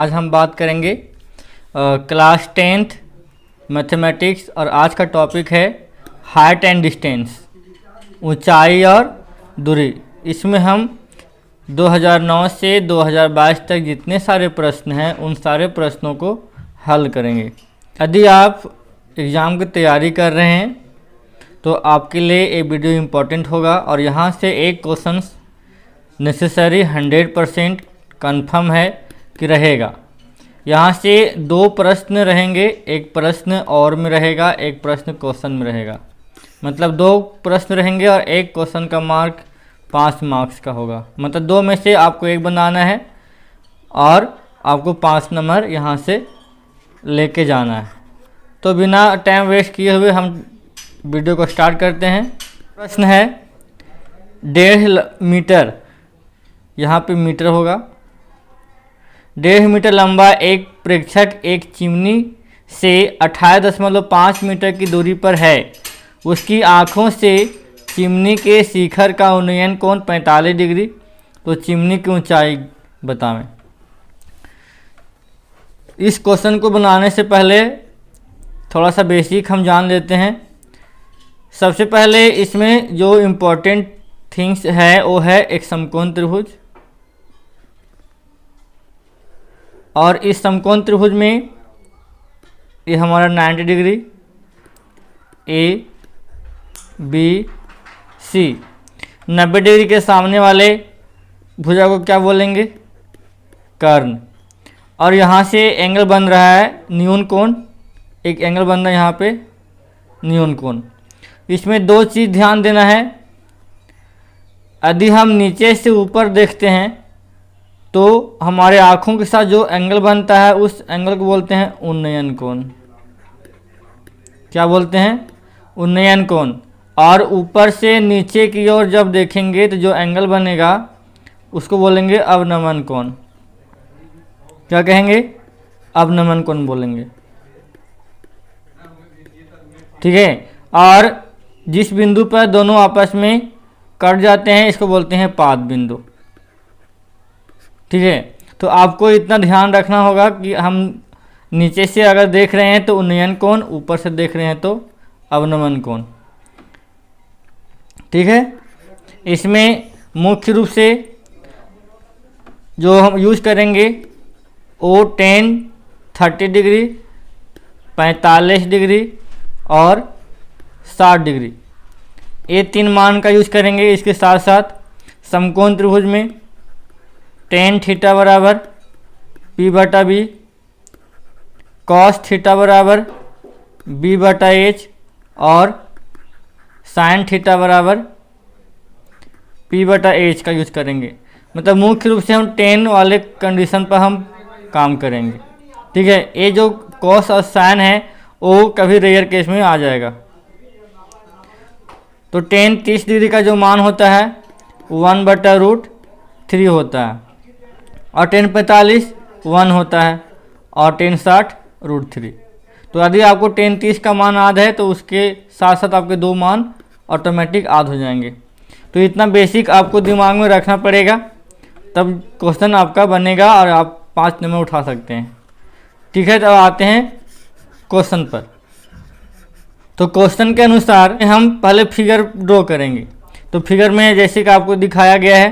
आज हम बात करेंगे क्लास 10th मैथमेटिक्स और आज का टॉपिक है हाइट एंड डिस्टेंस, ऊंचाई और दूरी। इसमें हम 2009 से 2022 तक जितने सारे प्रश्न हैं उन सारे प्रश्नों को हल करेंगे। यदि आप एग्ज़ाम की तैयारी कर रहे हैं तो आपके लिए ये वीडियो इम्पोर्टेंट होगा और यहाँ से एक क्वेश्चन नेसेसरी 100% कन्फर्म है कि रहेगा। यहाँ से दो प्रश्न रहेंगे, एक प्रश्न और में रहेगा, एक प्रश्न क्वेश्चन में रहेगा। मतलब दो प्रश्न रहेंगे और एक क्वेश्चन का मार्क 5 मार्क्स का होगा। मतलब दो में से आपको एक बनाना है और आपको 5 नंबर यहाँ से लेके जाना है। तो बिना टाइम वेस्ट किए हुए हम वीडियो को स्टार्ट करते हैं। प्रश्न है 1.5 मीटर, यहाँ पे मीटर होगा। 1.5 मीटर लंबा एक प्रेक्षक एक चिमनी से 28.5 मीटर की दूरी पर है। उसकी आँखों से चिमनी के शिखर का उन्नयन कोण 45 डिग्री। तो चिमनी की ऊंचाई बतावें। इस क्वेश्चन को बनाने से पहले थोड़ा सा बेसिक हम जान लेते हैं। सबसे पहले इसमें जो इम्पोर्टेंट थिंग्स है वो है एक समकोण त्रिभुज, और इस समकोण त्रिभुज में ये हमारा 90 degree A B C. 90 degree के सामने वाले भुजा को क्या बोलेंगे? कर्ण। और यहाँ से एंगल बन रहा है न्यून कोण, एक एंगल बन रहा है यहाँ पे न्यून कोण। इसमें दो चीज़ ध्यान देना है। यदि हम नीचे से ऊपर देखते हैं तो हमारे आँखों के साथ जो एंगल बनता है उस एंगल को बोलते हैं उन्नयन कोण। क्या बोलते हैं? उन्नयन कोण। और ऊपर से नीचे की ओर जब देखेंगे तो जो एंगल बनेगा उसको बोलेंगे अवनमन कोण। क्या कहेंगे? अवनमन कोण बोलेंगे। ठीक है। और जिस बिंदु पर दोनों आपस में कट जाते हैं इसको बोलते हैं पाद बिंदु। ठीक है। तो आपको इतना ध्यान रखना होगा कि हम नीचे से अगर देख रहे हैं तो उन्नयन कोण, ऊपर से देख रहे हैं तो अवनमन कोण। ठीक है। इसमें मुख्य रूप से जो हम यूज करेंगे वो 10, 30 डिग्री, 45 डिग्री और 60 डिग्री, ये 3 मान का यूज करेंगे। इसके साथ साथ समकोण त्रिभुज में tan थीटा बराबर P बटा बी, कॉस थीटा बराबर B बटा H और साइन थीटा बराबर P बटा H का यूज करेंगे। मतलब मुख्य रूप से हम tan वाले कंडीशन पर हम काम करेंगे। ठीक है। ये जो कॉस और साइन है वो कभी रेयर केस में आ जाएगा। तो tan 30 डिग्री का जो मान होता है 1/√3 होता है, और tan 45 1 होता है, और tan 60 √3। तो यदि आपको tan 30 का मान याद है तो उसके साथ साथ आपके दो मान ऑटोमेटिक याद हो जाएंगे। तो इतना बेसिक आपको दिमाग में रखना पड़ेगा, तब क्वेश्चन आपका बनेगा और आप 5 नंबर उठा सकते हैं। ठीक है। तो आते हैं क्वेश्चन पर। तो क्वेश्चन के अनुसार हम पहले फिगर ड्रॉ करेंगे। तो फिगर में जैसे कि आपको दिखाया गया है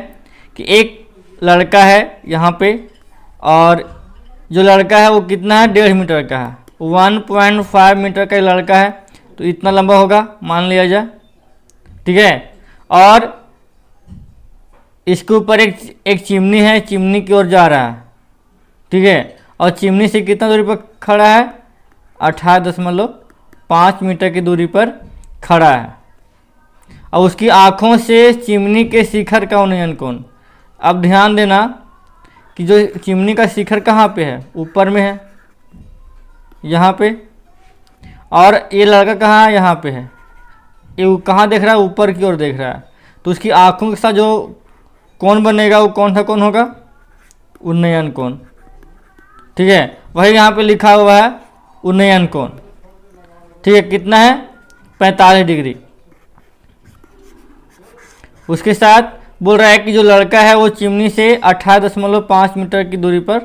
कि एक लड़का है यहाँ पे, और जो लड़का है वो कितना है? 1.5 मीटर का है। 1.5 मीटर का लड़का है तो इतना लंबा होगा मान लिया जाए। ठीक है। और इसके ऊपर एक चिमनी है, चिमनी की ओर जा रहा है। ठीक है। और चिमनी से कितना दूरी पर खड़ा है? 18.5 मीटर की दूरी पर खड़ा है। और उसकी आँखों से चिमनी के शिखर का उन्नयन कोण। अब ध्यान देना कि जो चिमनी का शिखर कहाँ पे है? ऊपर में है, यहाँ पे। और ये लड़का कहाँ है? यहाँ पे है। ये कहाँ देख रहा है? ऊपर की ओर देख रहा है। तो उसकी आँखों के साथ जो कोण बनेगा वो कौन सा कोण होगा? उन्नयन कोण। ठीक है। वही यहाँ पे लिखा हुआ है उन्नयन कोण। ठीक है। कितना है? 45 डिग्री। उसके साथ बोल रहा है कि जो लड़का है वो चिमनी से 18.5 मीटर की दूरी पर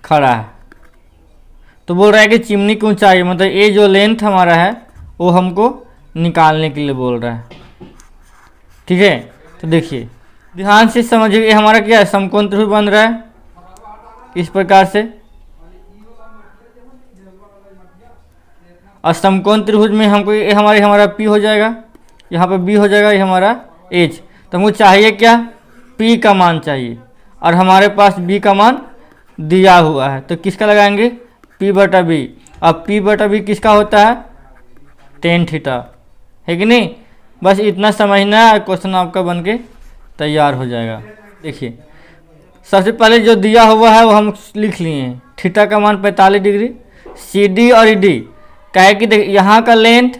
खड़ा है। तो बोल रहा है कि चिमनी की ऊंचाई, मतलब ये जो लेंथ हमारा है वो हमको निकालने के लिए बोल रहा है। ठीक है, तो देखिए ध्यान से समझिए, ये हमारा क्या है, समकोण त्रिभुज बन रहा है इस प्रकार से। और समकोण त्रिभुज में हमको ये हमारा P हो जाएगा, यहाँ पे B हो जाएगा, ये हमारा H। तो हमको चाहिए क्या, P का मान चाहिए, और हमारे पास B का मान दिया हुआ है। तो किसका लगाएंगे, P/B। अब P/B किसका होता है, tan थीटा, है कि नहीं। बस इतना समझना है, क्वेश्चन आपका बन के तैयार हो जाएगा। देखिए सबसे पहले जो दिया हुआ है वो हम लिख लिए हैं, थीटा का मान 45 डिग्री। CD और ED क्या है कि देखिए यहाँ का लेंथ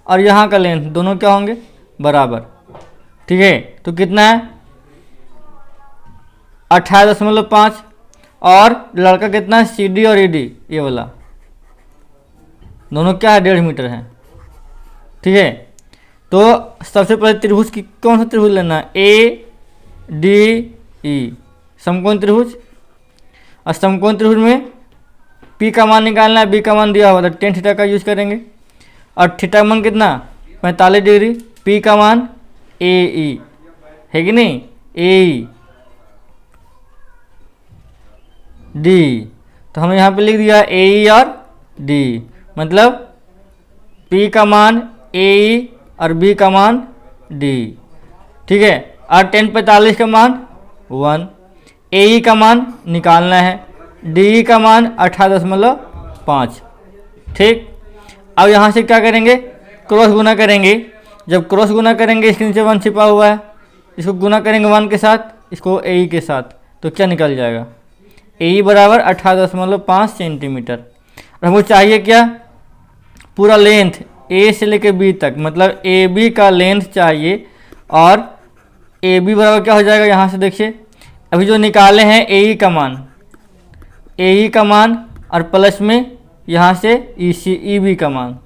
और यहाँ का लेंथ दोनों क्या होंगे, बराबर। ठीक है, तो कितना है 18.5, और लड़का कितना है, CD और ED ये वाला दोनों क्या है, 1.5 मीटर है। ठीक है, तो सबसे पहले त्रिभुज की कौन सा त्रिभुज लेना है, ADE समकोण त्रिभुज। और समकोण त्रिभुज में P का मान निकालना है, B का मान दिया हुआ था, tan थीटा का यूज करेंगे। और थीटा का मान कितना 45 डिग्री, P का मान AE है कि नहीं, AE D। तो हम यहाँ पे लिख दिया AE और D, मतलब P का मान AE और B का मान D। ठीक है, और tan 45 का मान 1, AE का मान निकालना है, DE का मान 18.5। ठीक, अब यहाँ से क्या करेंगे, क्रॉस गुना करेंगे। जब क्रॉस गुना करेंगे, इसके नीचे 1 छिपा हुआ है, इसको गुना करेंगे 1 के साथ, इसको AE के साथ, तो क्या निकल जाएगा, AE बराबर 18.5 सेंटीमीटर। और हमको चाहिए क्या, पूरा लेंथ A से लेकर B तक, मतलब AB का लेंथ चाहिए। और AB बराबर क्या हो जाएगा, यहाँ से देखिए अभी जो निकाले हैं AE का मान और प्लस में यहाँ से EB का मान।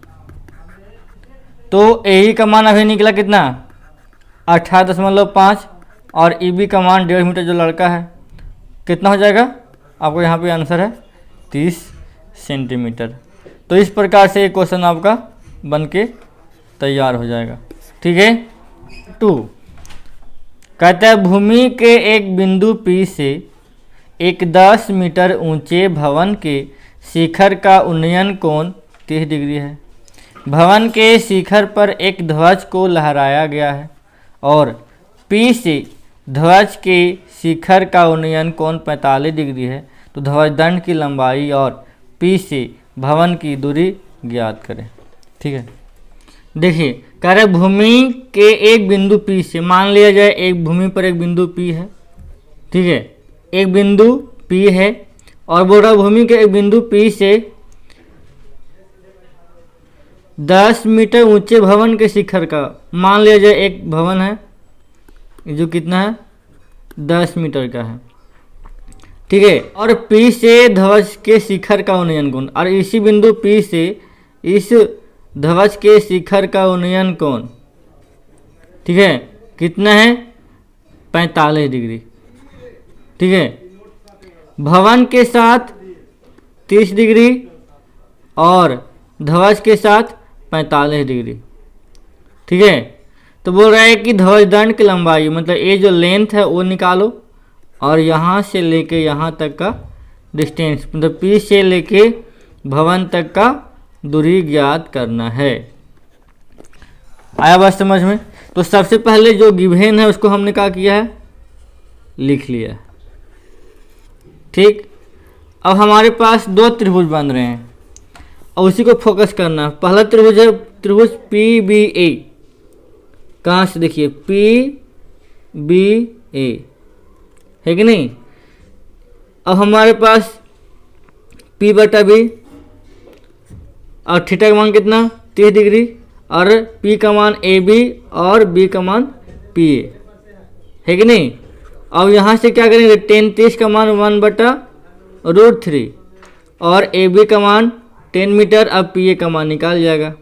तो AE का मान अभी निकला कितना 18.5, और EB का मान 1.5 मीटर जो लड़का है, कितना हो जाएगा, आपको यहाँ पे आंसर है 30 सेंटीमीटर। तो इस प्रकार से ये क्वेश्चन आपका बन के तैयार हो जाएगा। ठीक है, 2 कहता है भूमि के एक बिंदु P से एक 10 मीटर ऊंचे भवन के शिखर का उन्नयन कोण 30 डिग्री है। भवन के शिखर पर एक ध्वज को लहराया गया है और P से ध्वज के शिखर का उन्नयन कोण 45 डिग्री है। तो ध्वजदंड की लंबाई और P से भवन की दूरी ज्ञात करें। ठीक है, देखिए कह रहे भूमि के एक बिंदु P से, मान लिया जाए एक भूमि पर एक बिंदु P है। ठीक है, एक बिंदु P है और बोल रहा भूमि के एक बिंदु P से 10 मीटर ऊंचे भवन के शिखर का, मान लिया जाए एक भवन है जो कितना है 10 मीटर का है। ठीक है, और P से ध्वज के शिखर का उन्नयन कोण, और इसी बिंदु P से इस ध्वज के शिखर का उन्नयन कोण ठीक है कितना है 45 डिग्री। ठीक है, भवन के साथ 30 डिग्री और ध्वज के साथ 45 डिग्री। ठीक है, तो बोल रहा है कि ध्वजदंड की लंबाई, मतलब ये जो लेंथ है वो निकालो और यहाँ से लेके यहाँ तक का डिस्टेंस, मतलब P से लेके भवन तक का दूरी ज्ञात करना है। आया बात समझ में? तो सबसे पहले जो गिवन है उसको हमने क्या किया है, लिख लिया। ठीक, अब हमारे पास दो त्रिभुज बन रहे हैं और उसी को फोकस करना। पहला त्रिभुज है त्रिभुज PBA। कहाँ से देखिए PBA है कि नहीं। अब हमारे पास P/B और थीटा का मान कितना 30 डिग्री और P का मान AB और B का मान PA है कि नहीं। अब यहाँ से क्या करेंगे, tan 30 का मान 1/√3 और AB का मान 10 मीटर, अब PA का मान निकाल जाएगा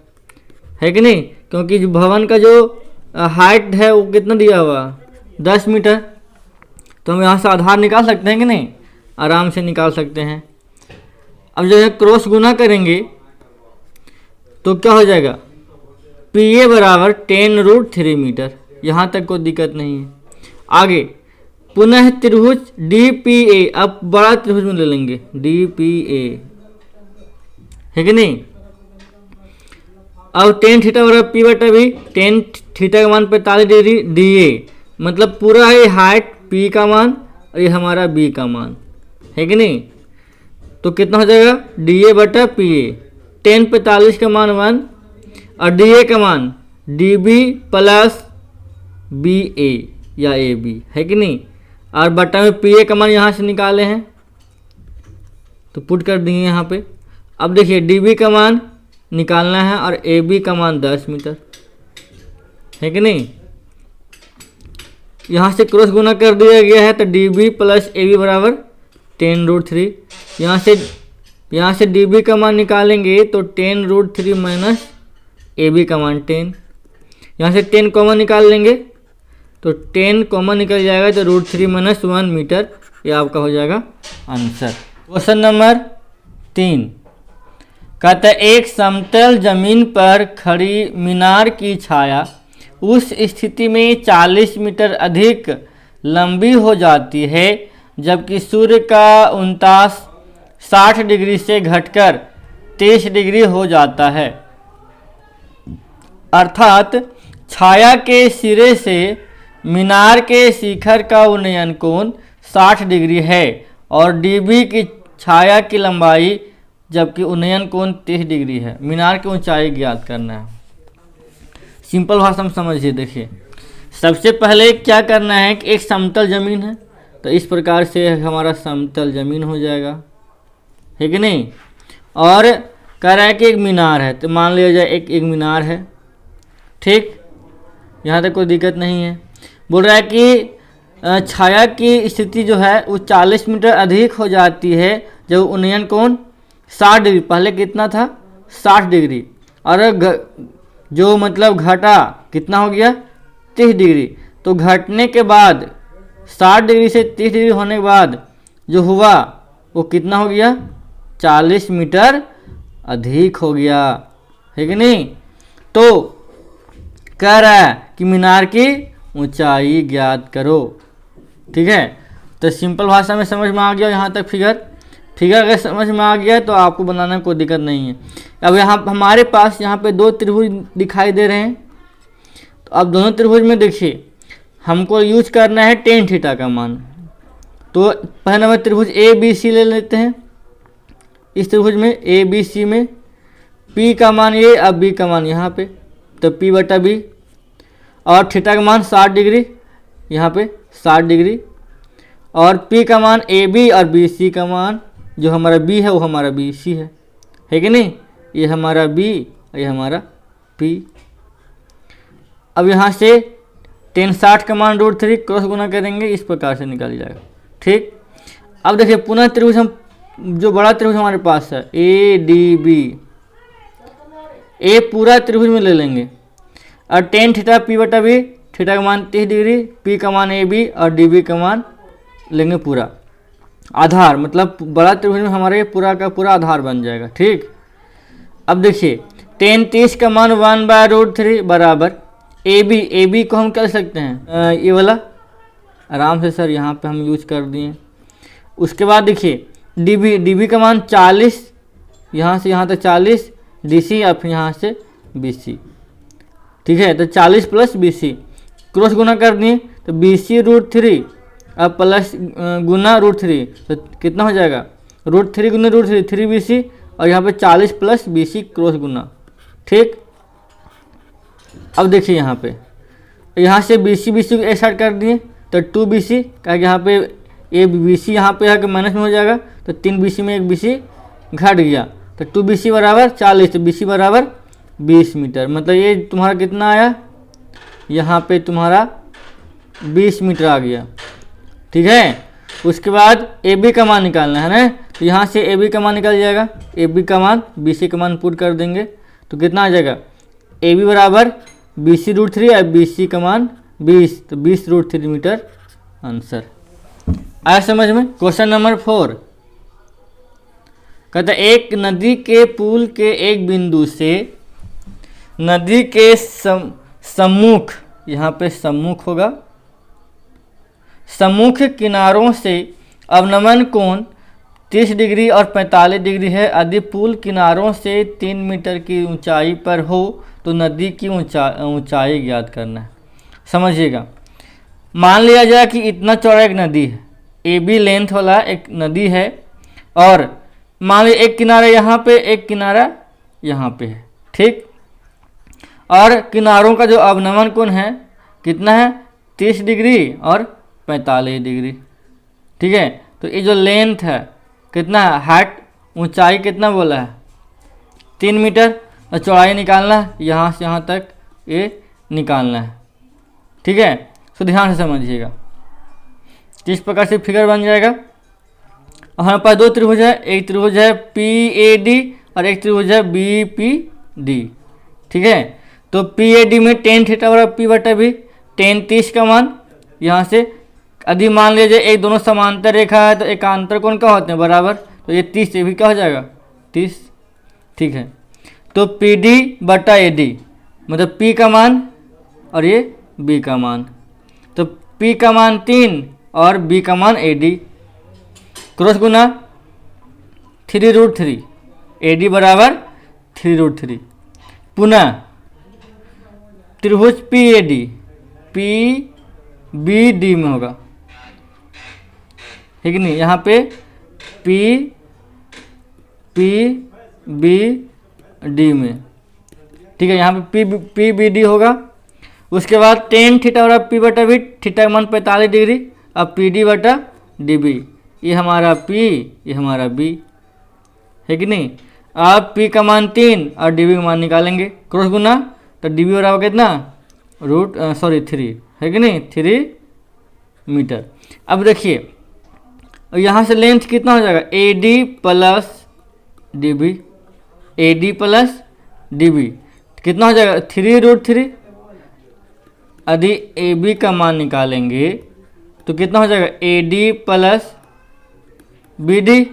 है कि नहीं, क्योंकि जो भवन का जो हाइट है वो कितना दिया हुआ 10 मीटर। तो हम यहाँ से आधार निकाल सकते हैं कि नहीं, आराम से निकाल सकते हैं। अब जो है क्रॉस गुना करेंगे तो क्या हो जाएगा, पी ए बराबर 10√3 मीटर। यहाँ तक कोई दिक्कत नहीं है। आगे पुनः त्रिभुज डी पी ए, अब बड़ा त्रिभुज में ले लेंगे डी पी ए, है कि नहीं। अब टेन थीटा बराबर पी बटा बी, टेन थीटा का मान 45 डिग्री डी ए, मतलब पूरा है हाइट पी का मान और ये हमारा बी का मान, है कि नहीं। तो कितना हो जाएगा, डी ए बटा पी ए, टेन 45 का मान 1 और डी ए का मान डी बी प्लस बी ए या ए बी, है कि नहीं। और बटा में पी ए का मान यहाँ से निकाले हैं तो पुट कर दिए यहाँ पे। अब देखिए डी बी का मान निकालना है और ए बी का मान 10 मीटर, है कि नहीं। यहाँ से क्रॉस गुना कर दिया गया है तो D B plus A B बराबर 10√3। यहाँ से डी बी का मान निकालेंगे तो 10√3 माइनस ए बी का मान 10। यहाँ से 10 कॉमन निकाल लेंगे तो 10 कॉमन निकल जाएगा तो √3 माइनस 1 मीटर, ये आपका हो जाएगा आंसर। क्वेश्चन नंबर 3 कहता है एक समतल जमीन पर खड़ी मीनार की छाया उस स्थिति में 40 मीटर अधिक लंबी हो जाती है जबकि सूर्य का उनतास 60 डिग्री से घटकर 30 डिग्री हो जाता है। अर्थात छाया के सिरे से मीनार के शिखर का उन्नयन कोण 60 डिग्री है और डीबी की छाया की लंबाई जबकि उन्नयन कोण 30 डिग्री है। मीनार की ऊंचाई ज्ञात करना है। सिंपल भाषा में समझिए। देखिए सबसे पहले क्या करना है कि एक समतल जमीन है तो इस प्रकार से हमारा समतल जमीन हो जाएगा, है कि नहीं। और कह रहा है कि एक मीनार है तो मान लिया जाए एक मीनार है, ठीक, यहाँ तक कोई दिक्कत नहीं है। बोल रहा है कि छाया की स्थिति जो है वो 40 मीटर अधिक हो जाती है जब उन्नयन कोण 60 डिग्री, पहले कितना था 60 डिग्री, और जो मतलब घटा कितना हो गया 30 डिग्री। तो घटने के बाद 60 डिग्री से 30 डिग्री होने के बाद जो हुआ वो कितना हो गया 40 मीटर अधिक हो गया, है कि नहीं। तो कह रहा है कि मीनार की ऊंचाई ज्ञात करो, ठीक है। तो सिंपल भाषा में समझ में आ गया यहाँ तक। फिगर अगर समझ में आ गया तो आपको बनाने में कोई दिक्कत नहीं है। अब यहाँ हमारे पास यहाँ पे दो त्रिभुज दिखाई दे रहे हैं, तो अब दोनों त्रिभुज में देखिए हमको यूज करना है टेन थीटा का मान। तो पहले नंबर त्रिभुज ए बी सी ले लेते हैं। इस त्रिभुज में ए बी सी में पी का मान ये और बी का मान यहाँ पे, तो पी बटा बी, और थीटा का मान 60 डिग्री, यहाँ पे 60 डिग्री, और पी का मान ए बी और बी सी का मान जो हमारा बी है वो हमारा बी सी है कि नहीं। ये हमारा बी और ये हमारा पी। अब यहाँ से 1060 का मान √3 क्रॉस गुना करेंगे, इस प्रकार से निकाल जाएगा, ठीक। अब देखिए पुनः त्रिभुज हम जो बड़ा त्रिभुज हमारे पास है ए डी बी, ए पूरा त्रिभुज में ले लेंगे और टेन थीटा पी बटा बी, थीटा का मान 30 डिग्री, पी का मान ए बी और डी बी का मान लेंगे पूरा आधार, मतलब बड़ा त्रिभुज में हमारे पूरा का पूरा आधार बन जाएगा, ठीक। अब देखिए 1030 का मान 1/√3 बराबर ए बी को हम कर सकते हैं ये वाला आराम से सर यहाँ पे हम यूज कर दिए। उसके बाद देखिए डी बी का मान 40, यहाँ से यहाँ तक 40 डी सी और फिर यहाँ से बी सी, ठीक है। तो 40 प्लस बी सी क्रॉस गुना कर दिए तो बी सी √3 अब प्लस गुना √3 तो कितना हो जाएगा √3 गुना √3 3 बी सी, और यहाँ पे 40 प्लस बी सी क्रॉस गुना, ठीक। अब देखिए यहाँ से बी सी को एक साइड कर दिए तो 2 बी सी, क्या यहाँ पे ए बी सी यहाँ पे आकर माइनस में हो जाएगा तो 3 बी सी में 1 बी सी घट गया तो 2 बी सी बराबर 40, तो बी सी बराबर 20 मीटर, मतलब ये तुम्हारा कितना आया यहाँ पे तुम्हारा 20 मीटर आ गया, ठीक है। उसके बाद ए बी का मान निकालना है ना, तो यहाँ से ए बी का मान निकल जाएगा, ए बी का मान बी सी का मान पुट कर देंगे तो कितना आ जाएगा ए बी बराबर बी सी √3 और बी सी का मान 20, तो 20√3 मीटर आंसर आया समझ में। क्वेश्चन नंबर 4 कहता है एक नदी के पुल के एक बिंदु से नदी के सम्मुख, यहाँ पे सम्मुख होगा, सम्मुख किनारों से अवनमन कोण 30 डिग्री और 45 डिग्री है। यदि पुल किनारों से 3 मीटर की ऊंचाई पर हो तो नदी की ऊंचाई ज्ञात करना है। समझिएगा, मान लिया जाए कि इतना चौड़ा एक नदी है, ए बी लेंथ वाला एक नदी है, और मान लीजिए एक किनारा यहाँ पे, एक किनारा यहाँ पे है, ठीक। और किनारों का जो अवनमन कोण है कितना है, 30 डिग्री और 45 डिग्री, ठीक है। तो ये जो लेंथ है कितना है, हाइट ऊंचाई कितना बोला है, 3 मीटर, और चौड़ाई निकालना है, यहाँ से यहाँ तक ये निकालना है, ठीक है। तो ध्यान से समझिएगा, किस प्रकार से फिगर बन जाएगा। हमारे पास दो त्रिभुज है, एक त्रिभुज है PAD और एक त्रिभुज है BPD, ठीक है। तो PAD में tan थीटा बराबर P बटा B, tan 30 का मान यहाँ से, यदि मान लीजिए एक दोनों समांतर रेखा है तो एकांतर कोण क्या होते हैं, बराबर, तो ये 30, ये भी क्या हो जाएगा 30, ठीक है। तो PD बटा AD मतलब P का मान और ये B का मान, तो P का मान 3 और B का मान AD, क्रॉस गुना 3√3, AD बराबर 3√3। पुनः त्रिभुज PAD PBD में होगा, ठीक नहीं, यहाँ पे PBD में, ठीक है, यहाँ पे PBD होगा। उसके बाद tan थीटा बराबर P बटा B, थीटा का मान 45 डिग्री, अब PD बटा DB, ये हमारा P, ये हमारा B, है कि नहीं। अब P का मान 3 और DB का मान निकालेंगे, क्रॉस गुना, तो DB बराबर कितना, 3 है कि नहीं, 3 मीटर। अब देखिए यहाँ से लेंथ कितना हो जाएगा, AD plus DB, AD plus DB कितना हो जाएगा 3√3। यदि AB का मान निकालेंगे तो कितना हो जाएगा, AD प्लस BD,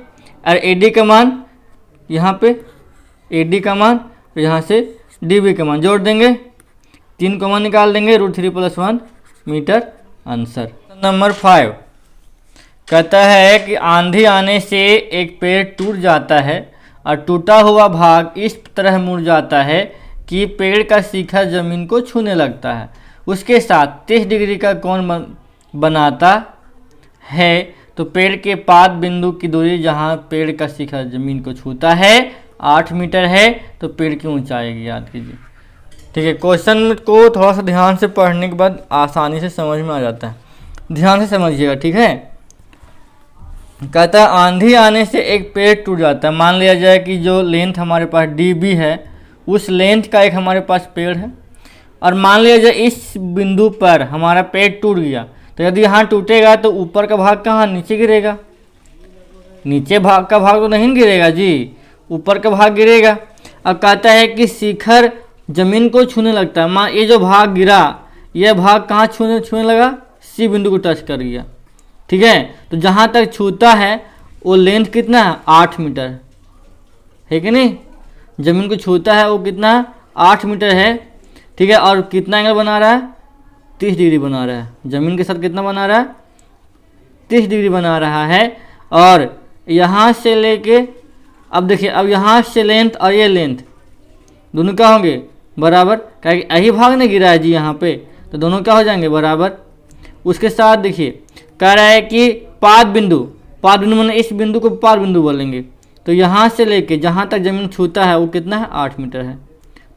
और AD का मान यहाँ पे, AD का मान यहाँ से DB का मान जोड़ देंगे, 3 का मान निकाल देंगे, √3 + 1 मीटर आंसर। नंबर 5 कहता है कि आंधी आने से एक पेड़ टूट जाता है और टूटा हुआ भाग इस तरह मुड़ जाता है कि पेड़ का शिखर जमीन को छूने लगता है, उसके साथ 30 डिग्री का कोण बनाता है। तो पेड़ के पाद बिंदु की दूरी जहां पेड़ का शिखर जमीन को छूता है 8 मीटर है, तो पेड़ की ऊंचाई याद कीजिए, ठीक है। क्वेश्चन को थोड़ा सा ध्यान से पढ़ने के बाद आसानी से समझ में आ जाता है, ध्यान से समझिएगा, ठीक है। कहता है आंधी आने से एक पेड़ टूट जाता है। मान लिया जाए कि जो लेंथ हमारे पास DB है, उस लेंथ का एक हमारे पास पेड़ है, और मान लिया जाए इस बिंदु पर हमारा पेड़ टूट गया, तो यदि यहाँ टूटेगा तो ऊपर का भाग कहाँ, नीचे गिरेगा, नीचे भाग का भाग तो नहीं गिरेगा जी, ऊपर का भाग गिरेगा। अब कहता है कि शिखर जमीन को छूने लगता है। मान ये जो भाग गिरा, यह भाग कहाँ छूने लगा, C बिंदु को टच कर गया, ठीक है। तो जहाँ तक छूता है वो लेंथ कितना है, 8 मीटर है कि नहीं, जमीन को छूता है वो कितना, 8 मीटर है, ठीक है। और कितना एंगल बना रहा है, 30 डिग्री बना रहा है, जमीन के साथ कितना बना रहा है, 30 डिग्री बना रहा है। और यहाँ से लेके, अब देखिए, अब यहाँ से लेंथ और ये लेंथ दोनों क्या होंगे, बराबर, क्या यही भाग नहीं गिरा है जी यहाँ पे, तो दोनों क्या हो जाएंगे, बराबर। उसके साथ देखिए कह रहा है कि पाद बिंदु मैंने इस बिंदु को पाद बिंदु बोलेंगे, तो यहाँ से लेके जहाँ तक जमीन छूता है वो कितना है, 8 मीटर है।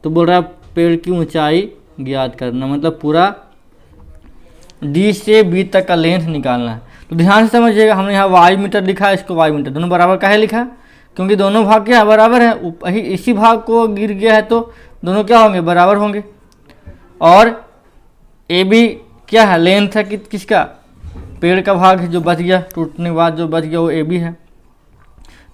तो बोल रहा है पेड़ की ऊंचाई ज्ञात करना, मतलब पूरा D से B तक का लेंथ निकालना है। तो ध्यान से समझिएगा, हमने यहाँ y मीटर लिखा है, इसको y मीटर, दोनों बराबर काहे लिखा, क्योंकि दोनों भाग क्या है, बराबर है। इसी भाग को गिर गया है तो दोनों क्या होंगे, बराबर होंगे। और AB क्या है, लेंथ है किसका, पेड़ का भाग है जो बच गया, टूटने के बाद जो बच गया वो AB है।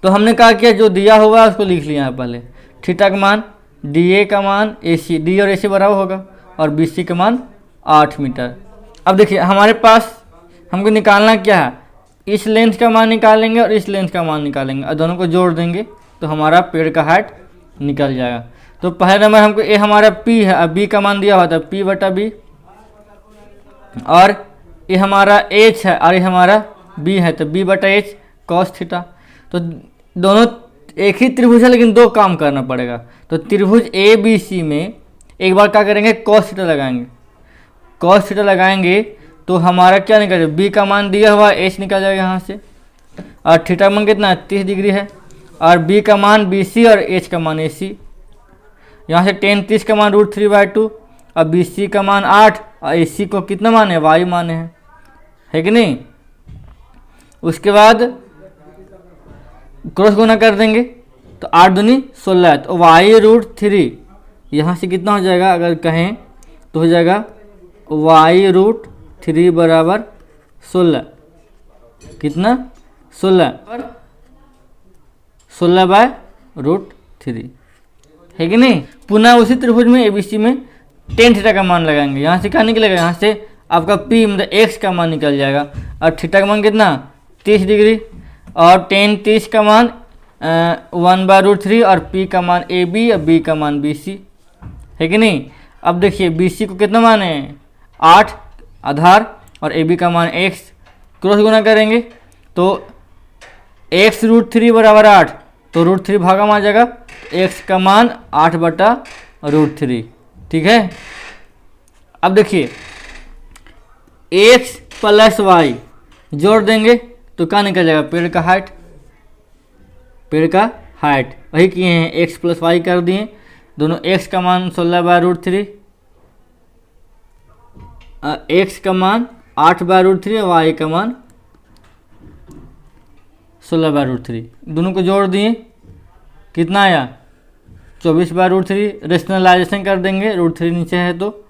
तो हमने कहा कि जो दिया हुआ है उसको लिख लिया है पहले, थीटा का मान, DA का मान AC, D और AC बराबर होगा, और BC का मान 8 मीटर। अब देखिए हमारे पास हमको निकालना क्या है, इस लेंथ का मान निकालेंगे और इस लेंथ का मान निकालेंगे और दोनों को जोड़ देंगे, तो हमारा पेड़ का हाइट निकल जाएगा। तो पहले नंबर हमको ए हमारा पी है, अब बी का मान दिया हुआ था पी बटा बी, और ये हमारा एच है और ये हमारा बी है, तो बी बटा एच कॉस थीटा। तो दोनों एक ही त्रिभुज है लेकिन दो काम करना पड़ेगा। तो त्रिभुज ए बी सी में एक बार क्या करेंगे, कॉस थीटा लगाएंगे। कॉस थीटा लगाएंगे तो हमारा क्या निकल जाएगा, बी का मान दिया हुआ एच निकल जाएगा यहाँ से, और थीटा का मान कितना 30 डिग्री है, और बी का मान बी सी और एच का मान ए सी। यहाँ से टेन 30 का मान √3/2, और बी सी का मान 8 और ए सी को कितना माने, वाई माने हैं, है कि नहीं। उसके बाद क्रॉस गुना कर देंगे तो 8 दूनी 16, तो y√3 यहाँ से कितना हो जाएगा, अगर कहें तो हो जाएगा y√3 बराबर 16, कितना 16 और 16/√3, है कि नहीं। पुनः उसी त्रिभुज में एबीसी में टेन थीटा का मान लगाएंगे। यहाँ से क्या निकलेगा, यहाँ से आपका पी मतलब एक्स का मान निकल जाएगा, और थीटा का मान कितना 30 डिग्री, और टेन 30 का मान 1/√3, और पी का मान ए बी और बी का मान बी सी, है कि नहीं। अब देखिए बी सी को कितना मान है 8 आधार, और ए बी का मान x, क्रॉस गुना करेंगे तो x√3 बराबर 8, तो √3 भागा में आ जाएगा, x का मान 8/√3, ठीक है। अब देखिए x + y जोड़ देंगे तो क्या निकल जाएगा, पेड़ का हाइट, पेड़ का हाइट वही किए हैं, x + y कर दिए, दोनों x का मान 16/√3, x का मान 8/√3 और y का मान 16/√3, दोनों को जोड़ दिए, कितना आया 24/√3। रेशनलाइजेशन कर देंगे, √3 नीचे है तो,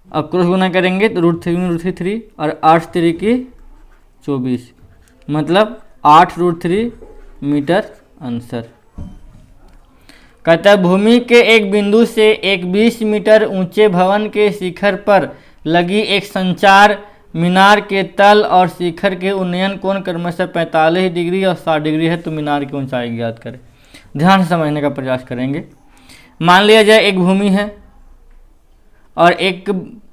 अब क्रॉस गुना करेंगे तो √3 में √3 3, और 8 3 की 24, मतलब 8√3 मीटर आंसर। कहता है भूमि के एक बिंदु से एक 20 मीटर ऊंचे भवन के शिखर पर लगी एक संचार मीनार के तल और शिखर के उन्नयन कोण क्रमशः 45 डिग्री और 60 डिग्री है, तो मीनार की ऊंचाई ज्ञात करें। ध्यान से समझने का प्रयास करेंगे। मान लिया जाए एक भूमि है और एक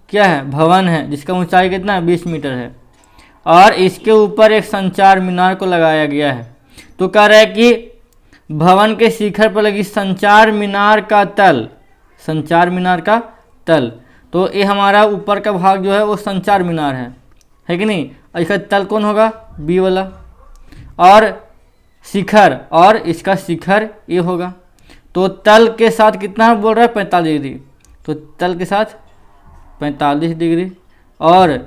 क्या है भवन है जिसका ऊंचाई कितना है 20 मीटर है, और इसके ऊपर एक संचार मीनार को लगाया गया है। तो कह रहा है कि भवन के शिखर पर लगी संचार मीनार का तल, संचार मीनार का तल, तो ये हमारा ऊपर का भाग जो है वो संचार मीनार है कि नहीं, और इसका तल कौन होगा बी वाला, और शिखर और इसका शिखर ये होगा। तो तल के साथ कितना बोल रहा है 45 डिग्री, तो तल के साथ 45 डिग्री और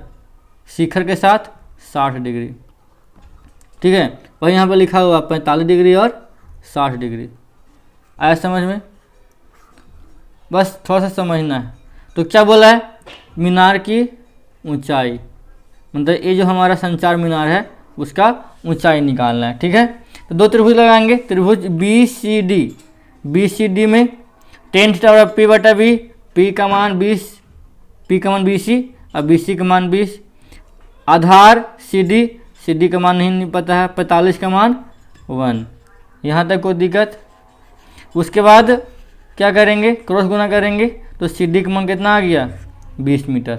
शिखर के साथ 60 डिग्री, ठीक है। वही यहाँ पर लिखा हुआ 45 डिग्री और 60 डिग्री। आया समझ में, बस थोड़ा सा समझना है। तो क्या बोला है मीनार की ऊंचाई, मतलब ये जो हमारा संचार मीनार है उसका ऊंचाई निकालना है, ठीक है। तो दो त्रिभुज लगाएंगे, त्रिभुज बी सी डी में टेन थीटा बराबर पी बटा बी, पी का मान 20, पी का मान 20 और बी सी का मान 20, आधार सी डी का मान नहीं पता है, 45 का मान 1, यहाँ तक कोई दिक्कत। उसके बाद क्या करेंगे क्रॉस गुना करेंगे तो सी डी का मान कितना आ गया 20 मीटर,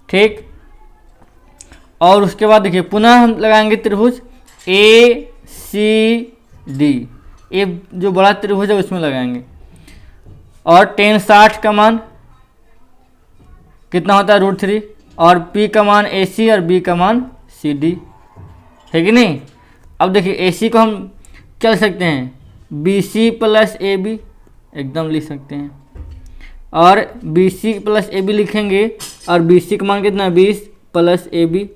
ठीक। और उसके बाद देखिए पुनः हम लगाएंगे त्रिभुज ए सी डी, ये जो बड़ा त्रिभुज है उसमें लगाएंगे, और टेन 60 का मान कितना होता है √3, और P का मान AC और B का मान CD, है कि नहीं। अब देखिए AC को हम क्या लिख सकते हैं BC + AB, एकदम लिख सकते हैं, और BC + AB लिखेंगे, और BC का मान कितना 20 + AB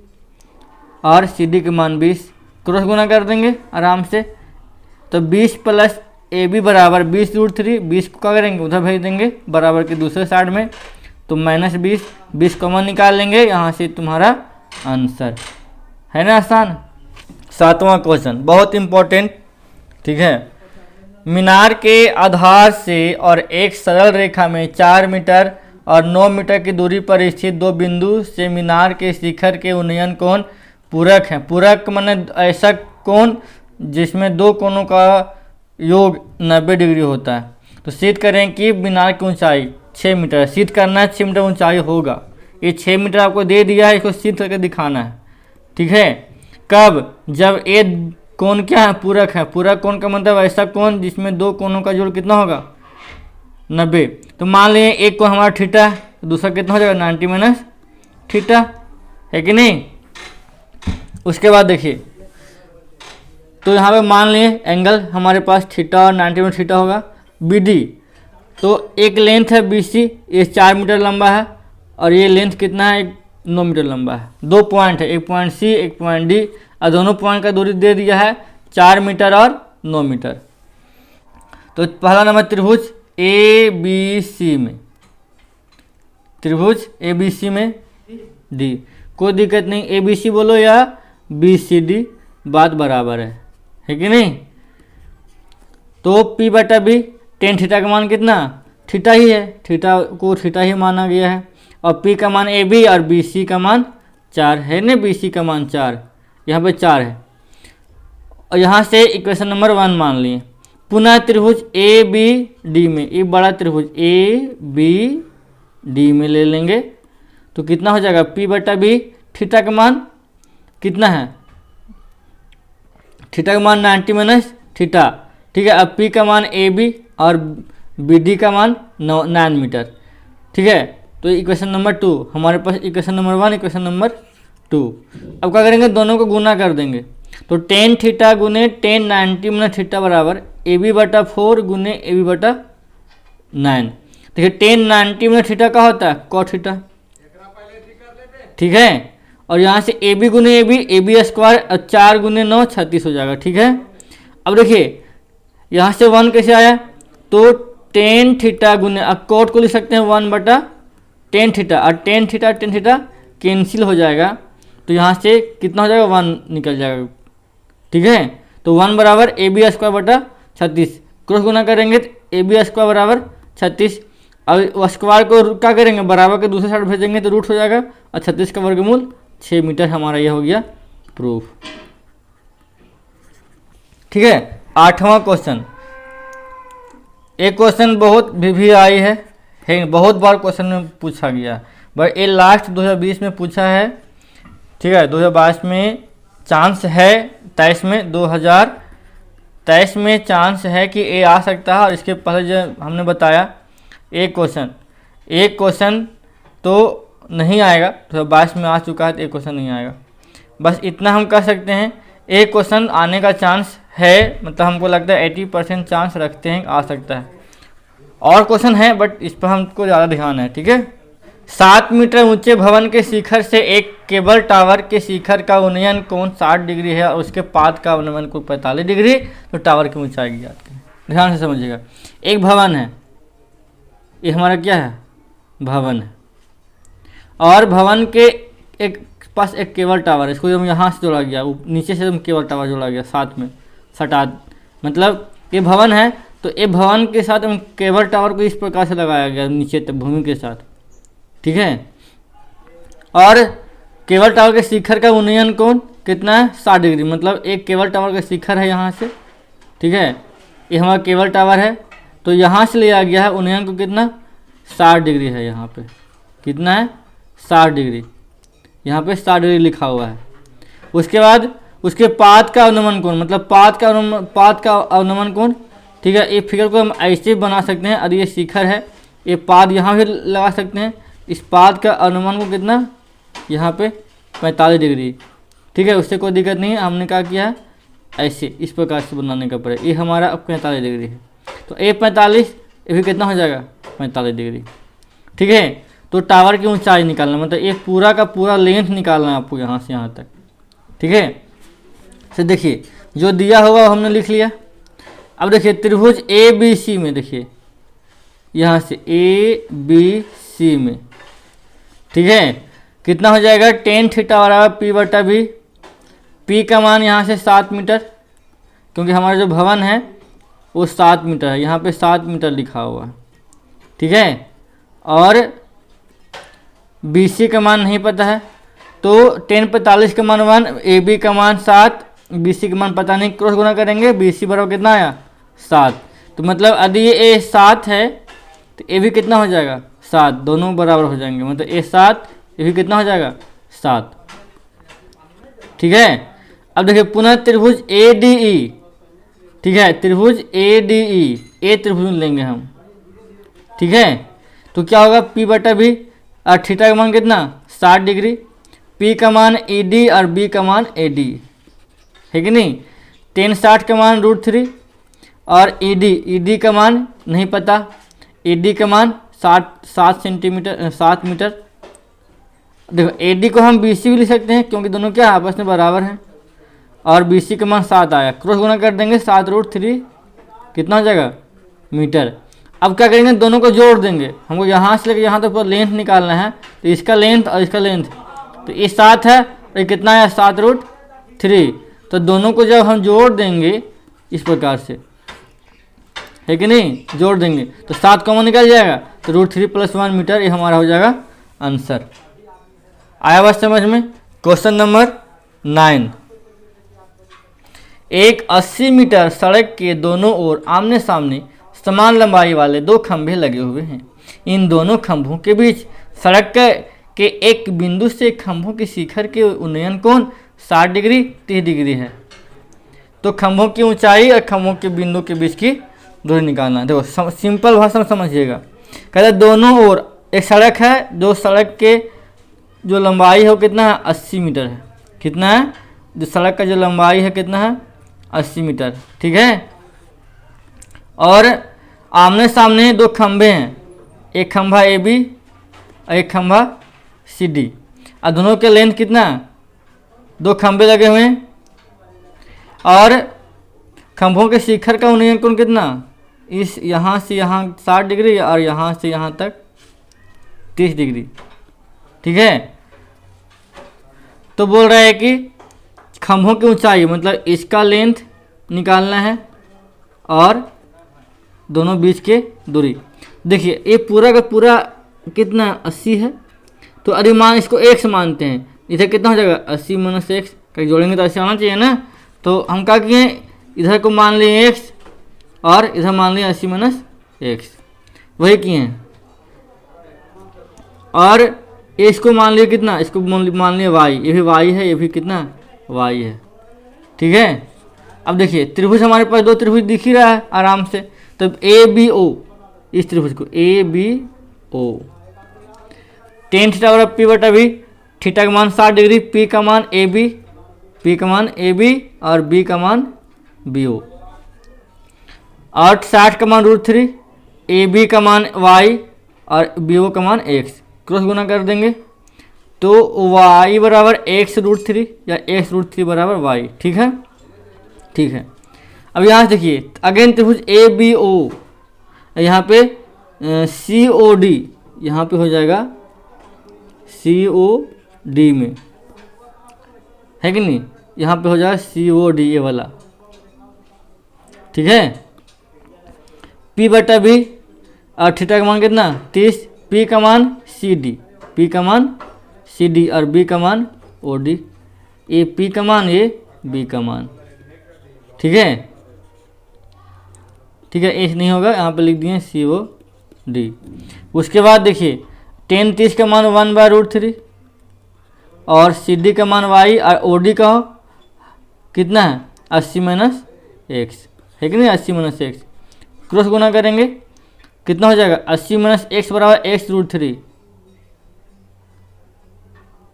और CD का मान 20, क्रॉस गुना कर देंगे आराम से। तो 20 + AB बराबर 20 √3, 20 को क्या करेंगे उधर भेज देंगे बराबर के दूसरे साइड में, तो -20, 20 कॉमन निकाल लेंगे, यहाँ से तुम्हारा आंसर है ना। आसान। सातवां क्वेश्चन बहुत इम्पोर्टेंट, ठीक है। मीनार के आधार से और एक सरल रेखा में 4 मीटर और 9 मीटर की दूरी पर स्थित दो बिंदु से मीनार के शिखर के उन्नयन कोण पूरक हैं। पूरक माने ऐसा कोण जिसमें दो कोणों का योग 90 डिग्री होता है। तो सिद्ध करें कि मीनार की ऊंचाई 6 मीटर है। सिद्ध करना है 6 मीटर ऊंचाई होगा। ये 6 मीटर आपको दे दिया है, इसको सिद्ध करके दिखाना है। ठीक है, कब? जब ए कोण क्या है? पूरक है। पूरक कोण का मतलब ऐसा कोण जिसमें दो कोणों का जोड़ कितना होगा? 90। तो मान लीजिए एक कोण हमारा थीटा है, तो दूसरा कितना हो जाएगा? 90 माइनस थीटा, है कि नहीं? उसके बाद देखिए, तो यहाँ पे मान लिए एंगल हमारे पास थीटा और 90 में थीटा होगा। बीडी, तो एक लेंथ है बीसी, ये 4 मीटर लंबा है और ये लेंथ कितना है? 9 मीटर लंबा है। 2 पॉइंट है, एक पॉइंट सी, एक पॉइंट डी, और दोनों पॉइंट का दूरी दे दिया है 4 मीटर और 9 मीटर। तो पहला नंबर त्रिभुज ए बी सी में, त्रिभुज ए बी सी में डी, कोई दिक्कत नहीं, ए बी सी बोलो या बी सी डी, बात बराबर है कि नहीं? तो P बटा बी, टेन थीटा का मान कितना? थीटा ही है, थीटा को थीटा ही माना गया है। और P का मान ए बी और बी सी का मान 4 है ना, बी सी का मान 4, यहाँ पे 4 है। और यहाँ से इक्वेशन नंबर 1 मान लिए। पुनः त्रिभुज ए बी डी में, ये बड़ा त्रिभुज ए बी डी में ले लेंगे, तो कितना हो जाएगा? P बटा बी, थीटा का मान कितना है? थीटा का मान 90 माइनस थीटा। ठीक है, अब P का मान ए बी और बी डी का मान 9 मीटर। ठीक है, तो इक्वेशन नंबर 2 हमारे पास, इक्वेशन नंबर 1, इक्वेशन नंबर 2। अब क्या करेंगे? दोनों को गुना कर देंगे। तो टेन थीटा गुने टेन 90 माइनस थीटा बराबर ए बी बटा 4 गुने ए बी बटा 9। देखिए टेन 90 माइनस थीटा का होता है कॉट थीटा। ठीक है, और यहाँ से ए बी गुने ए बी स्क्वायर और 4 गुने 9 36 हो जाएगा। ठीक है, अब देखिए यहाँ से 1 कैसे आया? तो टेन थीटा गुने, अब कोट को लिख सकते हैं 1 बटा टेन थीटा, और टेन थीटा कैंसिल हो जाएगा, तो यहाँ से कितना हो जाएगा? 1 निकल जाएगा। ठीक है, तो 1 बराबर ए बी स्क्वायर बटा 36, क्रॉस गुना करेंगे तो ए बी स्क्वायर बराबर 36। अब स्क्वायर को क्या करेंगे? बराबर के दूसरे साइड भेजेंगे तो रूट हो जाएगा, और 36 का वर्गमूल 6 मीटर। हमारा यह हो गया प्रूफ। ठीक है, 8वां क्वेश्चन। एक क्वेश्चन बहुत भी आई है, बहुत बार क्वेश्चन में पूछा गया, बट ये लास्ट 2020 में पूछा है। ठीक है, 2022 में चांस है, 23 में 2023 में चांस है कि ये आ सकता है। और इसके पहले जो हमने बताया एक क्वेश्चन तो नहीं आएगा, 2022 में आ चुका है तो एक क्वेश्चन नहीं आएगा। बस इतना हम कह सकते हैं, एक क्वेश्चन आने का चांस है, मतलब हमको लगता है 80% चांस रखते हैं आ सकता है। और क्वेश्चन है बट इस पर हमको ज़्यादा ध्यान है। ठीक है, 7 मीटर ऊंचे भवन के शिखर से एक केबल टावर के शिखर का उन्नयन कोण 60 डिग्री है और उसके पाद का उन्नयन कोण 45 डिग्री। तो टावर की ऊंचाई ज्ञात करें। ध्यान से समझिएगा, एक भवन है, ये हमारा क्या है? भवन है, और भवन के एक पास एक केबल टावर है, इसको हम यहाँ से जोड़ा गया, नीचे से हम केबल टावर जोड़ा गया साथ में सटा, मतलब ये भवन है तो ये भवन के साथ हम केबल टावर को इस प्रकार से लगाया गया नीचे तक भूमि के साथ। ठीक है, और केबल टावर के शिखर का उन्नयन कोण कितना है? 60 डिग्री, मतलब एक केबल टावर का शिखर है यहाँ से। ठीक है, ये हमारा केबल टावर है, तो यहाँ से लिया गया है उन्नयन को कितना? 60 डिग्री है। यहाँ पे कितना है? 60 डिग्री, यहाँ पे 60 डिग्री लिखा हुआ है। उसके बाद उसके पाद का अवनमन कोण, मतलब पाद का अवनमन कोण। ठीक है, ये फिगर को हम ऐसे बना सकते हैं, यदि ये शिखर है, ये पाद यहाँ भी लगा सकते हैं। इस पाद का अनुमान को कितना? यहाँ पे 45 डिग्री। ठीक है, उससे कोई दिक्कत नहीं है, हमने क्या किया है ऐसे इस प्रकार से बनाने का पड़े। ये हमारा अब 45 डिग्री है, तो ये 45, ये भी कितना हो जाएगा? 45 डिग्री। ठीक है, तो टावर की ऊंचाई निकालना, मतलब ये पूरा का पूरा लेंथ निकालना है आपको यहाँ से यहाँ तक। ठीक है, तो देखिए जो दिया होगा वो हमने लिख लिया। अब देखिए त्रिभुज ए बी सी में, देखिए यहाँ से ए बी सी में, ठीक है, कितना हो जाएगा? टेन थीटा बराबर पी बटा बी। पी का मान यहाँ से 7 मीटर, क्योंकि हमारा जो भवन है वो 7 मीटर है, यहाँ पे 7 मीटर लिखा हुआ है। ठीक है, और बी सी का मान नहीं पता है, तो 1045 का मान 1, ए बी का मान 7, बी सी का मान पता नहीं, क्रॉस गुना करेंगे, बी सी बराबर कितना आया? 7। तो मतलब यदि ये ए 7 है तो ए भी कितना हो जाएगा 7, दोनों बराबर हो जाएंगे, मतलब ए 7 ये भी कितना हो जाएगा 7। ठीक है। अब देखिए पुनः त्रिभुज ए डी ई, ठीक है, त्रिभुज ए डी ई, ए त्रिभुज लेंगे हम। ठीक है, तो क्या होगा P बटा बी, और थीटा का मान कितना 60 डिग्री, P का मान ई डी और B का मान ए डी, है कि नहीं। tan 60 का मान √3 और ई डी का मान नहीं पता, ई डी का मान 7 सेंटीमीटर 7 मीटर। देखो ए डी को हम बी सी भी लिख सकते हैं क्योंकि दोनों क्या आपस में बराबर हैं, और बी सी का मान 7 आया, क्रॉस गुना कर देंगे 7√3 कितना हो जाएगा मीटर। अब क्या करेंगे दोनों को जोड़ देंगे, हमको यहाँ से लेकर यहाँ तक पर लेंथ निकालना है, तो इसका लेंथ और इसका लेंथ, तो ये 7 है और ये कितना है 7√3, तो दोनों को जब हम जोड़ देंगे इस प्रकार से, है कि नहीं, जोड़ देंगे तो 7 कॉमन निकल जाएगा, तो √3 + 1 मीटर, ये हमारा हो जाएगा आंसर। आया बात समझ में। क्वेश्चन नंबर 9, एक 80 मीटर सड़क के दोनों ओर आमने सामने समान लंबाई वाले 2 खंभे लगे हुए हैं। इन दोनों खंभों के बीच सड़क के एक बिंदु से खंभों के शिखर के उन्नयन कोण 60 डिग्री 30 डिग्री है। तो खंभों की ऊंचाई और खंभों के बिंदु के बीच की दूरी निकालना। देखो सिंपल भाषा में समझिएगा, कहते दोनों ओर एक सड़क है, जो सड़क के जो लंबाई है वो कितना है 80 मीटर है, कितना है, जो सड़क का जो लंबाई है कितना है 80 मीटर। ठीक है, और आमने सामने 2 खंभे हैं, एक खंभा ए बी और एक खंभा सी डी, और दोनों के लेंथ कितना है, 2 खंभे लगे हुए हैं, और खंभों के शिखर का उन्नयन कोण कितना, इस यहाँ से यहाँ 60 डिग्री और यहाँ से यहाँ तक 30 डिग्री। ठीक है, तो बोल रहा है कि खंभों की ऊंचाई मतलब इसका लेंथ निकालना है और दोनों बीच के दूरी। देखिए ये पूरा का पूरा कितना 80 है, तो अरे मान इसको x मानते हैं, इधर कितना हो जाएगा 80 - x, कहीं जोड़ेंगे तो ऐसे आना चाहिए ना। तो हम क्या किए, इधर को मान लिए x और इधर मान लिए 80 - x, वही किए हैं, और इसको मान लिए कितना, इसको मान लिए y, ये भी y है, ये भी कितना y है। ठीक है, अब देखिए त्रिभुज हमारे पास 2 त्रिभुज दिख ही रहा है आराम से, तो ए बी ओ, इस त्रिभुज को A B O, tan theta बराबर P बटा बी, थीटा का मान 60 डिग्री, P का मान ए बी, P का मान ए बी और B का मान बी ओ, और 60 का मान √3, ए बी का मान y और बी ओ का मान x, क्रॉस गुना कर देंगे तो y बराबर x√3 या x√3 बराबर y। ठीक है, ठीक है। अब यहाँ से देखिए अगेन त्रिभुज ए बी ओ, यहाँ पे सी ओ डी, यहाँ पे हो जाएगा सी ओ डी में, है कि नहीं, यहाँ पे हो जाएगा सी ओ डी ये वाला। ठीक है, P बटा बी और थीटा का मान कितना 30, P का मान सी डी, P का मान सी डी और B का मान ओ डी, ये P का मान ये B का मान। ठीक है, ठीक है, ऐसे नहीं होगा, यहाँ पे लिख दिए सी ओ डी। उसके बाद देखिए tan 30 का मान 1/√3 और सी डी का मान y और ओ डी का कितना है 80 - x, है कि नहीं, 80 - x, क्रॉस गुना करेंगे कितना हो जाएगा 80 - x बराबर x√3,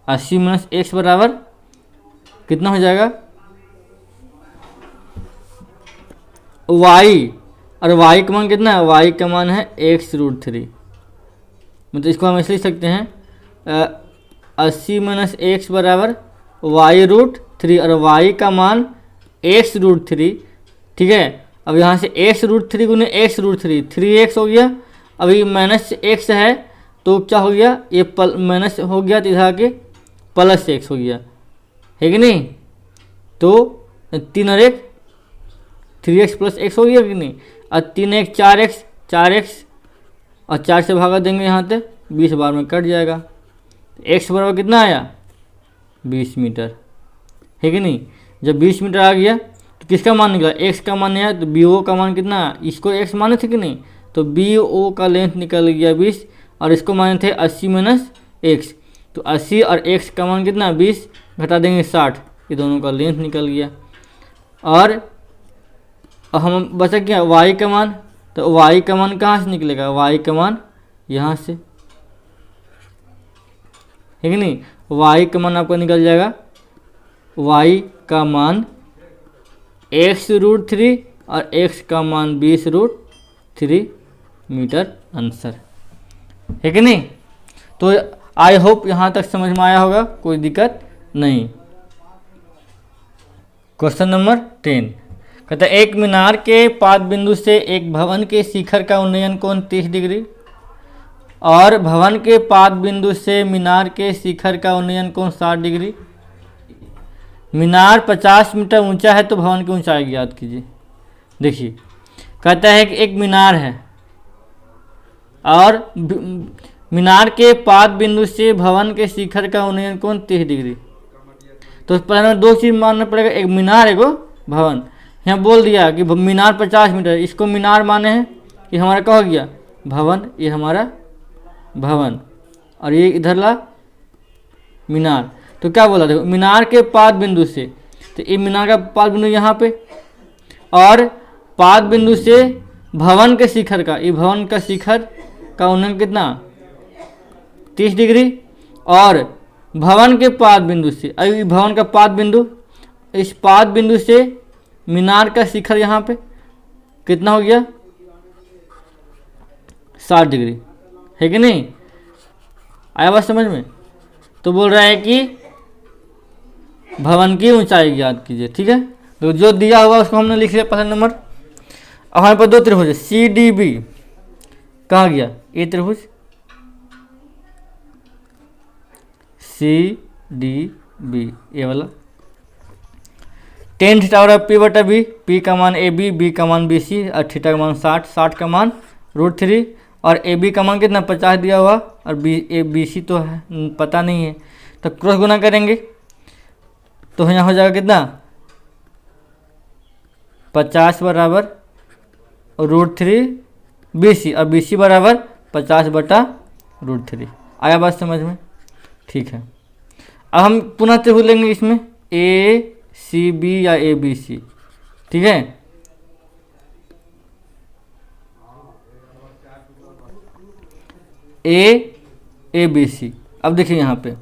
80 - x बराबर कितना हो जाएगा y, और y का मान कितना है, y का मान है x√3, मतलब इसको हम ऐसे लिख सकते हैं 80 - x बराबर y√3 और y का मान x√3। ठीक है, अब यहाँ से x√3 गुने x√3 3x हो गया, अभी -x है तो क्या हो गया, ये माइनस हो गया तो इधर आके +x हो गया, है कि नहीं, तो 3 और 1 3x + x हो गया कि नहीं, और 3 1 4x 4x और 4 से भागा देंगे यहाँ से 20 बार में कट जाएगा, x बराबर कितना आया 20 मीटर, है कि नहीं। जब 20 मीटर आ गया तो किसका मान निकला, एक्स का मान है, तो बी ओ का मान कितना, इसको एक्स माने थे कि नहीं, तो बी ओ का लेंथ निकल गया 20 और इसको माने थे 80 माइनस एक्स, तो 80 और एक्स का मान कितना 20 घटा देंगे 60, ये दोनों का लेंथ निकल गया। और हम बचा क्या वाई का मान, तो वाई का मान कहाँ से निकलेगा, वाई का मान यहाँ से, है कि नहीं, वाई का मान आपका निकल जाएगा, वाई का मान x√3 और x का मान 20√3 मीटर आंसर, है कि नहीं। तो आई होप यहाँ तक समझ में आया होगा, कोई दिक्कत नहीं। क्वेश्चन नंबर 10 कहता है एक मीनार के पाद बिंदु से एक भवन के शिखर का उन्नयन कोण 30 डिग्री और भवन के पाद बिंदु से मीनार के शिखर का उन्नयन कोण 60 डिग्री। मीनार 50 मीटर ऊंचा है तो भवन की ऊंचाई ज्ञात कीजिए। देखिए कहता है कि एक मीनार है और मीनार के पाद बिंदु से भवन के शिखर का उन्नयन कोण 30 डिग्री। तो पहले दो चीज़ मानना पड़ेगा, एक मीनार एगो भवन। यहाँ बोल दिया कि मीनार 50 मीटर, इसको मीनार माने हैं, ये हमारा क्या हो गया भवन, ये हमारा भवन और ये इधर ला मीनार। तो क्या बोला, देखो मीनार के पाद बिंदु से, तो ये मीनार का पाद बिंदु यहाँ पे और पाद बिंदु से भवन के शिखर का, ये भवन का शिखर का उन्नयन कितना 30 डिग्री और भवन के पाद बिंदु से, अभी भवन का पाद बिंदु, इस पाद बिंदु से मीनार का शिखर यहाँ पे कितना हो गया 60 डिग्री, है कि नहीं, आया बात समझ में। तो बोल रहा है कि भवन की ऊंचाई ज्ञात कीजिए, ठीक है। तो जो दिया हुआ उसको हमने लिख लिया पहला नंबर। अब हमारे पास दो त्रिभुज है सी डी बी, कहाँ गया ये त्रिभुज सी डी बी, ये वाला टेन थीटा और पी बटा बी, पी का मान ए बी का मान बी सी और थीटा का मान 60, 60 का मान √3 और ए बी का मान कितना 50 दिया हुआ और बी सी तो है पता नहीं है, तो क्रॉस गुना करेंगे तो यहाँ हो जाएगा कितना 50 बराबर √3 बी सी और बी सी बराबर 50 बटा √3। आया बात समझ में, ठीक है। अब हम पुनः त्रिभुज लेंगे इसमें ए सी बी या ए बी सी, ठीक है। ए बी सी, अब देखिए यहाँ पे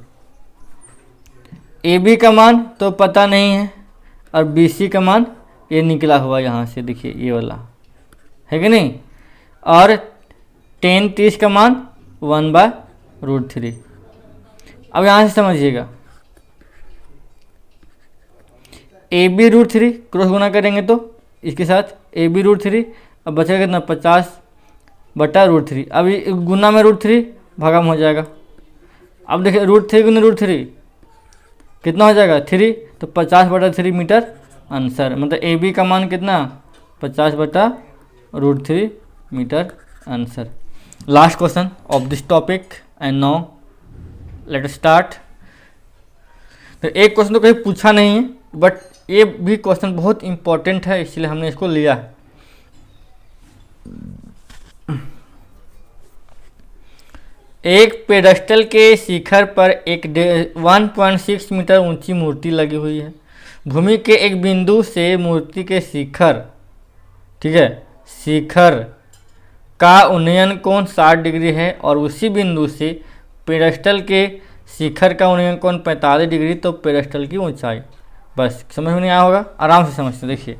ए बी का मान तो पता नहीं है और बी सी का मान ये निकला हुआ यहाँ से, देखिए ये वाला है कि नहीं, और 10-30 का मान 1/√3। अब यहाँ से समझिएगा ए बी √3 क्रॉस गुना करेंगे तो इसके साथ ए बी √3, अब बचेगा कितना 50 बटा √3। अब गुना में √3 भागा में हो जाएगा। अब देखिए √3 गुना √3 कितना हो जाएगा 3, तो 50 बटा 3 मीटर आंसर, मतलब ए बी का मान कितना 50 बटा √3 meter answer. Last question of this topic and now let us start. तो एक क्वेश्चन तो कहीं पूछा नहीं है बट ये भी क्वेश्चन बहुत इंपॉर्टेंट है, इसलिए हमने इसको लिया है। एक पेडस्टल के शिखर पर एक 1.6 मीटर ऊंची मूर्ति लगी हुई है। भूमि के एक बिंदु से मूर्ति के शिखर, ठीक है, शिखर का उन्नयन कोण 60 डिग्री है और उसी बिंदु से पेडस्टल के शिखर का उन्नयन कोण 45 डिग्री, तो पेडस्टल की ऊंचाई। बस समझ में नहीं आया होगा, आराम से समझते। देखिए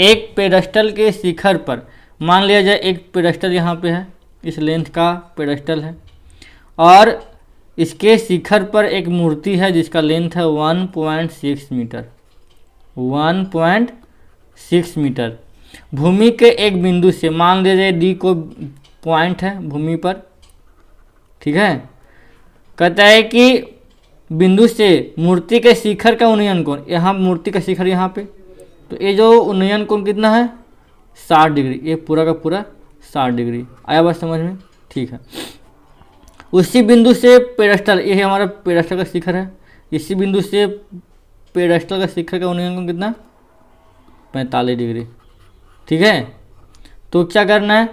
एक पेडस्टल के शिखर पर मान लिया जाए एक पेडस्टल यहाँ पे है, इस लेंथ का पेडस्टल है और इसके शिखर पर एक मूर्ति है जिसका लेंथ है 1.6 मीटर, 1.6 मीटर। भूमि के एक बिंदु से मान लिया जाए डी को पॉइंट है भूमि पर, ठीक है। कहता है कि बिंदु से मूर्ति के शिखर का उन्नयन कोण, यहाँ मूर्ति का शिखर यहाँ पे, तो ये जो उन्नयन कोण कितना है 60 डिग्री, ये पूरा का पूरा 60 डिग्री। आया बात समझ में, ठीक है। उसी बिंदु से पेडस्टल, ये हमारा पेडस्टल का शिखर है, इसी बिंदु से पेडस्टल का शिखर का उन्नयन कोण कितना 45 डिग्री। ठीक है, तो क्या करना है,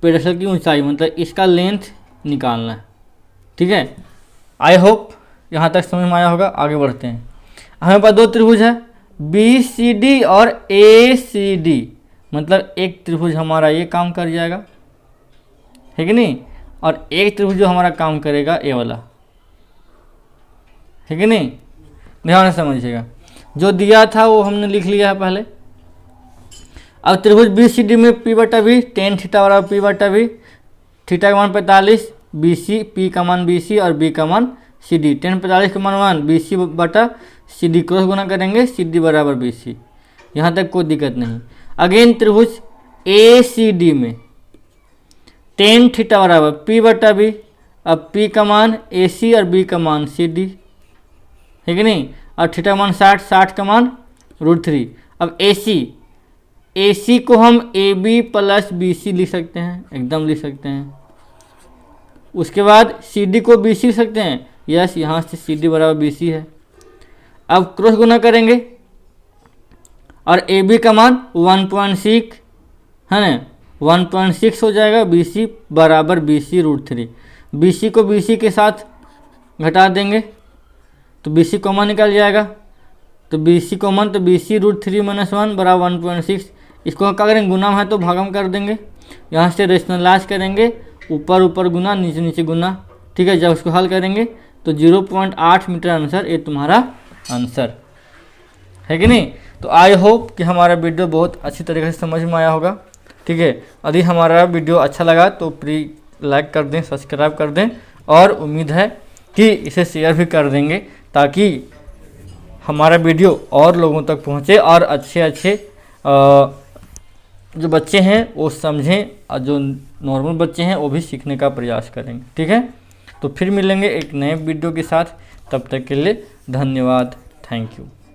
पेडस्टल की ऊंचाई मतलब इसका लेंथ निकालना है। ठीक है, आई होप यहाँ तक समझ में आया होगा। आगे बढ़ते हैं। हमें पास 2 त्रिभुज है BCD और ACD, मतलब एक त्रिभुज हमारा ये काम कर जाएगा, है कि नहीं, और एक त्रिभुज जो हमारा काम करेगा ये वाला, है कि नहीं। ध्यान से समझिएगा, जो दिया था वो हमने लिख लिया है पहले। अब त्रिभुज BCD में P/V tan थीटा बराबर P/V, थीटा का मान 45, BC P का मान BC और B का मान CD। tan 45 का मान BC/CD, क्रॉस गुना करेंगे CD बराबर BC। यहाँ तक कोई दिक्कत नहीं। अगेन त्रिभुज ACD में tan थीटा बराबर P/V, अब P का मान AC और B का मान CD, है कि नहीं, और थीटा का मान 60, 60 का मान √3। अब AC को हम AB + BC लिख सकते हैं, एकदम लिख सकते हैं। उसके बाद CD को BC लिख सकते हैं, यस, यहाँ से CD बराबर BC है। अब क्रॉस गुना करेंगे और AB का मान 1.6 है ना, 1.6 हो जाएगा, BC बराबर BC √3। BC को BC के साथ घटा देंगे तो BC कॉमन निकल जाएगा, तो BC कॉमन, तो BC √3 - 1 बराबर 1.6। इसको क्या करेंगे, गुना है तो भागम कर देंगे, यहाँ से रेशनलाइज करेंगे, ऊपर ऊपर गुना, नीचे नीचे गुना। ठीक है, जब उसको हल करेंगे तो 0.8 मीटर आंसर, ये तुम्हारा आंसर है कि नहीं। तो आई होप कि हमारा वीडियो बहुत अच्छी तरीके से समझ में आया होगा। ठीक है, यदि हमारा वीडियो अच्छा लगा तो प्लीज़ लाइक कर दें, सब्सक्राइब कर दें, और उम्मीद है कि इसे शेयर भी कर देंगे ताकि हमारा वीडियो और लोगों तक पहुँचे और अच्छे जो बच्चे हैं वो समझें, और जो नॉर्मल बच्चे हैं वो भी सीखने का प्रयास करेंगे। ठीक है, तो फिर मिलेंगे एक नए वीडियो के साथ, तब तक के लिए धन्यवाद, थैंक यू।